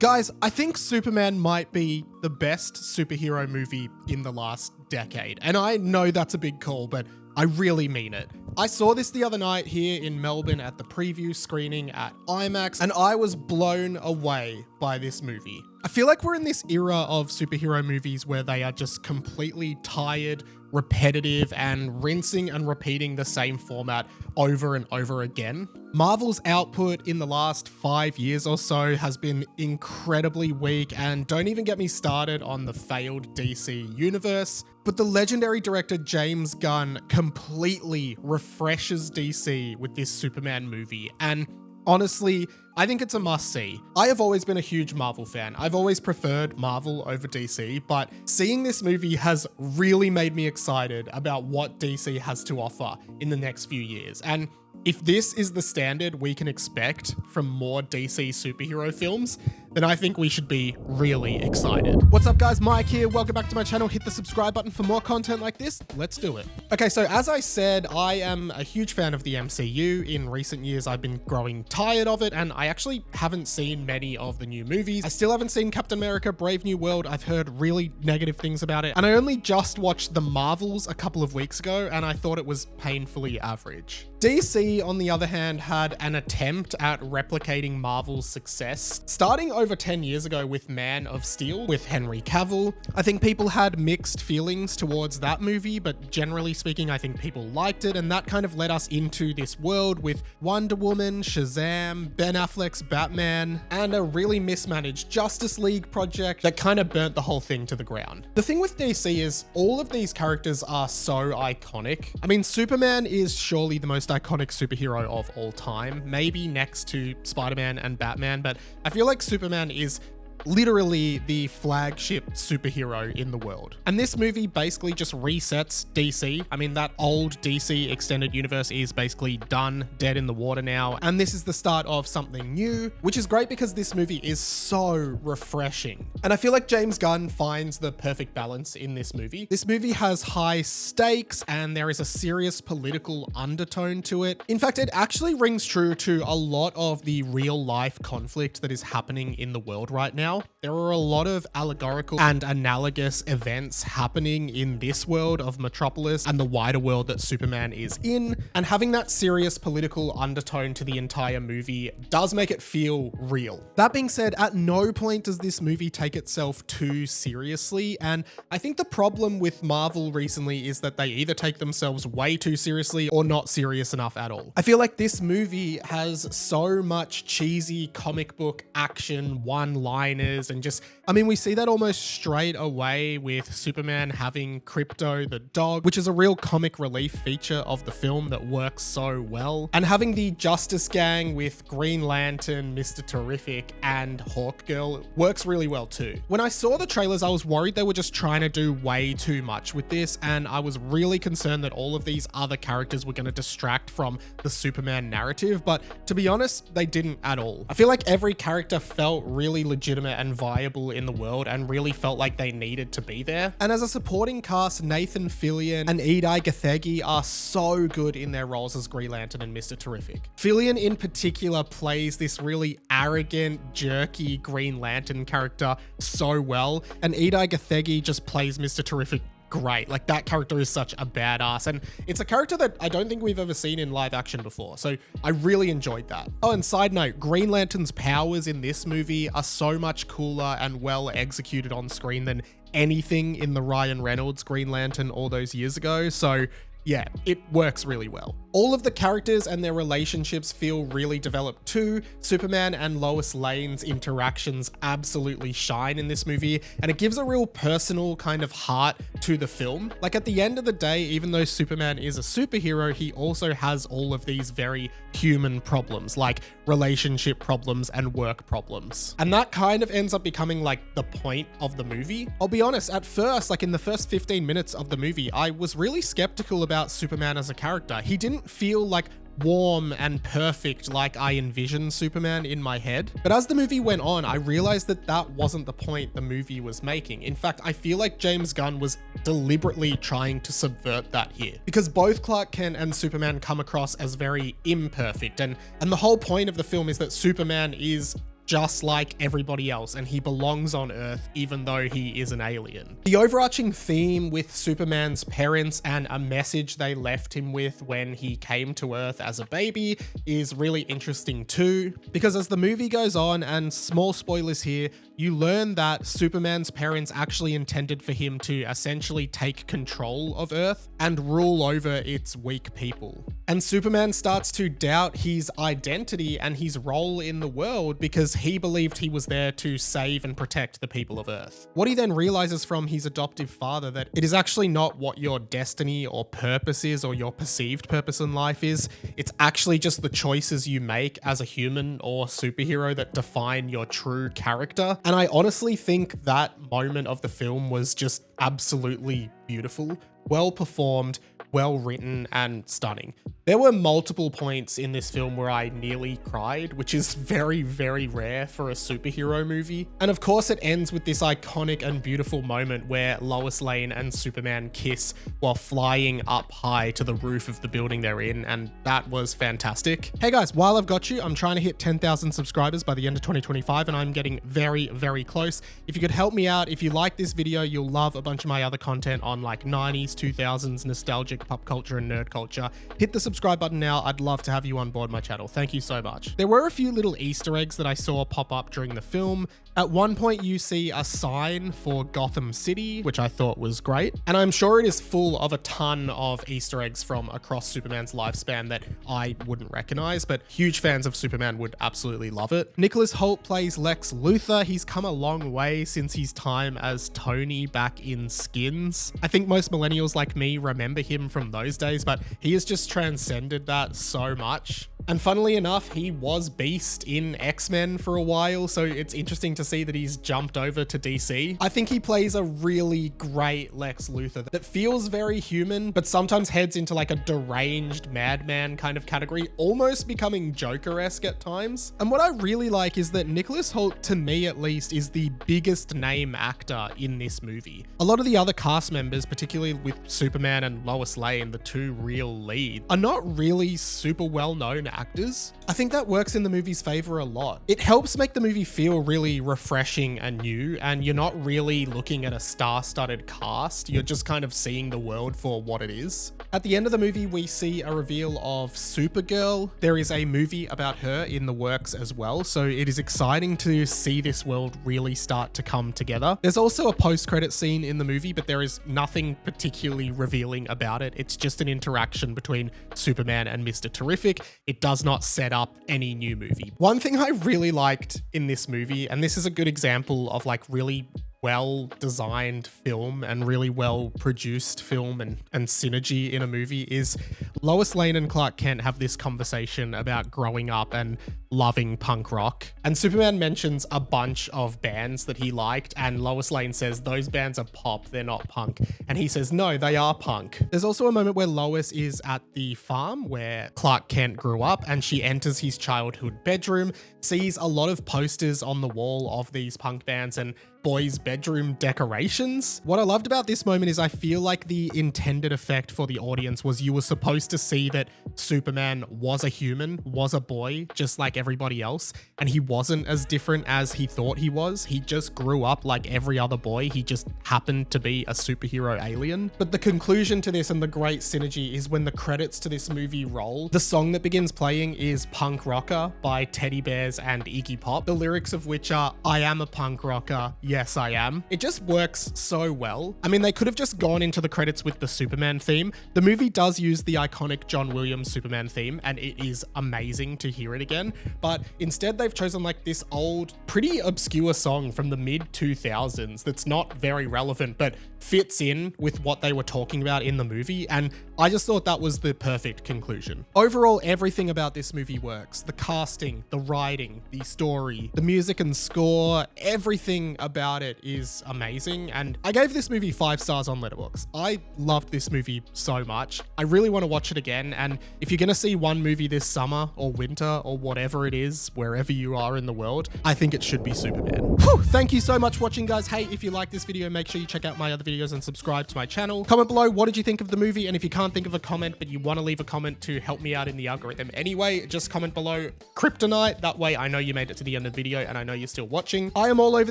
Guys, I think Superman might be the best superhero movie in the last decade. And I know that's a big call, but I really mean it. I saw this the other night here in Melbourne at the preview screening at IMAX, and I was blown away by this movie. I feel like we're in this era of superhero movies where they are just completely tired, repetitive, and rinsing and repeating the same format over and over again. Marvel's output in the last 5 years or so has been incredibly weak, and don't even get me started on the failed DC universe. But the legendary director James Gunn completely refreshes DC with this Superman movie, and honestly, I think it's a must-see. I have always been a huge Marvel fan. I've always preferred Marvel over DC, but seeing this movie has really made me excited about what DC has to offer in the next few years. And if this is the standard we can expect from more DC superhero films, then I think we should be really excited. What's up guys, Mike here. Welcome back to my channel. Hit the subscribe button for more content like this. Let's do it. Okay, so as I said, I am a huge fan of the MCU. In recent years, I've been growing tired of it, and I actually haven't seen many of the new movies. I still haven't seen Captain America: Brave New World. I've heard really negative things about it, and I only just watched The Marvels a couple of weeks ago, and I thought it was painfully average. DC, on the other hand, had an attempt at replicating Marvel's success, starting over 10 years ago with Man of Steel with Henry Cavill. I think people had mixed feelings towards that movie, but generally speaking, I think people liked it, and that kind of led us into this world with Wonder Woman, Shazam, Ben Affleck's Batman, and a really mismanaged Justice League project that kind of burnt the whole thing to the ground. The thing with DC is all of these characters are so iconic. I mean, Superman is surely the most iconic superhero of all time, maybe next to Spider-Man and Batman, but I feel like Superman is literally the flagship superhero in the world. And this movie basically just resets DC. I mean, that old DC extended universe is basically done, dead in the water now. And this is the start of something new, which is great because this movie is so refreshing. And I feel like James Gunn finds the perfect balance in this movie. This movie has high stakes and there is a serious political undertone to it. In fact, it actually rings true to a lot of the real life conflict that is happening in the world right now. There are a lot of allegorical and analogous events happening in this world of Metropolis and the wider world that Superman is in, and having that serious political undertone to the entire movie does make it feel real. That being said, at no point does this movie take itself too seriously, and I think the problem with Marvel recently is that they either take themselves way too seriously or not serious enough at all. I feel like this movie has so much cheesy comic book action one-liners and just, I mean, we see that almost straight away with Superman having Crypto the dog, which is a real comic relief feature of the film that works so well. And having the Justice Gang with Green Lantern, Mr. Terrific, and Hawkgirl works really well too. When I saw the trailers, I was worried they were just trying to do way too much with this, and I was really concerned that all of these other characters were going to distract from the Superman narrative, but to be honest, they didn't at all. I feel like every character felt really legitimate and viable in the world and really felt like they needed to be there. And as a supporting cast, Nathan Fillion and Idai Gathegi are so good in their roles as Green Lantern and Mr. Terrific. Fillion in particular plays this really arrogant, jerky Green Lantern character so well, and Idai Gathegi just plays Mr. Terrific great. Like, that character is such a badass, and it's a character that I don't think we've ever seen in live action before, so I really enjoyed that. Oh, and side note, Green Lantern's powers in this movie are so much cooler and well executed on screen than anything in the Ryan Reynolds Green Lantern all those years ago, so yeah, it works really well. All of the characters and their relationships feel really developed too. Superman and Lois Lane's interactions absolutely shine in this movie, and it gives a real personal kind of heart to the film. Like, at the end of the day, even though Superman is a superhero, he also has all of these very human problems, like relationship problems and work problems. And that kind of ends up becoming like the point of the movie. I'll be honest, at first, like in the first 15 minutes of the movie, I was really skeptical about Superman as a character. He didn't feel like warm and perfect like I envisioned Superman in my head. But as the movie went on, I realized that that wasn't the point the movie was making. In fact, I feel like James Gunn was deliberately trying to subvert that here, because both Clark Kent and Superman come across as very imperfect, and the whole point of the film is that Superman is just like everybody else, and he belongs on Earth even though he is an alien. The overarching theme with Superman's parents and a message they left him with when he came to Earth as a baby is really interesting too, because as the movie goes on, and small spoilers here, you learn that Superman's parents actually intended for him to essentially take control of Earth and rule over its weak people. And Superman starts to doubt his identity and his role in the world because he believed he was there to save and protect the people of Earth. What he then realizes from his adoptive father that it is actually not what your destiny or purpose is, or your perceived purpose in life is. It's actually just the choices you make as a human or superhero that define your true character. And I honestly think that moment of the film was just absolutely beautiful, well performed, well written, and stunning. There were multiple points in this film where I nearly cried, which is very, very rare for a superhero movie. And of course it ends with this iconic and beautiful moment where Lois Lane and Superman kiss while flying up high to the roof of the building they're in, and that was fantastic. Hey guys, while I've got you, I'm trying to hit 10,000 subscribers by the end of 2025, and I'm getting very, very close. If you could help me out, if you like this video, you'll love a bunch of my other content on like 90s, 2000s, nostalgic pop culture and nerd culture. Hit the subscribe button now. I'd love to have you on board my channel. Thank you so much. There were a few little Easter eggs that I saw pop up during the film. At one point you see a sign for Gotham City, which I thought was great. And I'm sure it is full of a ton of Easter eggs from across Superman's lifespan that I wouldn't recognize, but huge fans of Superman would absolutely love it. Nicholas Hoult plays Lex Luthor. He's come a long way since his time as Tony back in Skins. I think most millennials like me remember him from those days, but he has just transcended that so much. And funnily enough, he was Beast in X-Men for a while, so it's interesting to see that he's jumped over to DC. I think he plays a really great Lex Luthor that feels very human, but sometimes heads into like a deranged madman kind of category, almost becoming Joker-esque at times. And what I really like is that Nicholas Hoult, to me at least, is the biggest name actor in this movie. A lot of the other cast members, particularly with Superman and Lois Lane, the two real leads, are not really super well-known actors. I think that works in the movie's favor a lot. It helps make the movie feel really refreshing and new, and you're not really looking at a star-studded cast. You're just kind of seeing the world for what it is. At the end of the movie, we see a reveal of Supergirl. There is a movie about her in the works as well, so it is exciting to see this world really start to come together. There's also a post-credit scene in the movie, but there is nothing particularly revealing about it. It's just an interaction between Superman and Mr. Terrific. It does not set up any new movie. One thing I really liked in this movie, and this is a good example of like really well-designed film and really well-produced film and synergy in a movie, is Lois Lane and Clark Kent have this conversation about growing up and loving punk rock. And Superman mentions a bunch of bands that he liked, and Lois Lane says, those bands are pop, they're not punk. And he says, no, they are punk. There's also a moment where Lois is at the farm where Clark Kent grew up, and she enters his childhood bedroom, sees a lot of posters on the wall of these punk bands and boys' bedroom decorations. What I loved about this moment is I feel like the intended effect for the audience was you were supposed to see that Superman was a human, was a boy, just like everybody else, and he wasn't as different as he thought he was. He just grew up like every other boy. He just happened to be a superhero alien. But the conclusion to this and the great synergy is when the credits to this movie roll, the song that begins playing is Punk Rocker by Teddy Bears and Iggy Pop, the lyrics of which are, I am a punk rocker, yes I am. It just works so well. I mean, they could have just gone into the credits with the Superman theme. The movie does use the iconic John Williams Superman theme, and it is amazing to hear it again. But instead they've chosen like this old, pretty obscure song from the mid-2000s that's not very relevant, but fits in with what they were talking about in the movie. And I just thought that was the perfect conclusion. Overall, everything about this movie works. The casting, the writing, the story, the music and score, everything about it is amazing. And I gave this movie 5 stars on Letterboxd. I loved this movie so much. I really want to watch it again. And if you're going to see one movie this summer or winter or whatever it is, wherever you are in the world, I think it should be Superman. Whew, thank you so much for watching, guys. Hey, if you like this video, make sure you check out my other videos and subscribe to my channel. Comment below, what did you think of the movie? And if you can't think of a comment, but you want to leave a comment to help me out in the algorithm anyway, just comment below Kryptonite. That way I know you made it to the end of the video and I know you're still watching. I am all over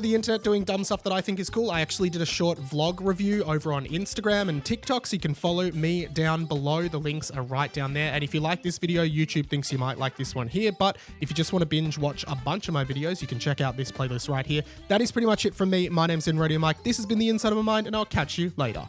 the internet doing dumb stuff that I think is cool. I actually did a short vlog review over on Instagram and TikTok, so you can follow me down below. The links are right down there. And if you like this video, YouTube thinks you might like this one here. But if you just want to binge watch a bunch of my videos, you can check out this playlist right here. That is pretty much it from me. My name's Radio Mike. This has been The Inside of My Mind, and I'll catch you later.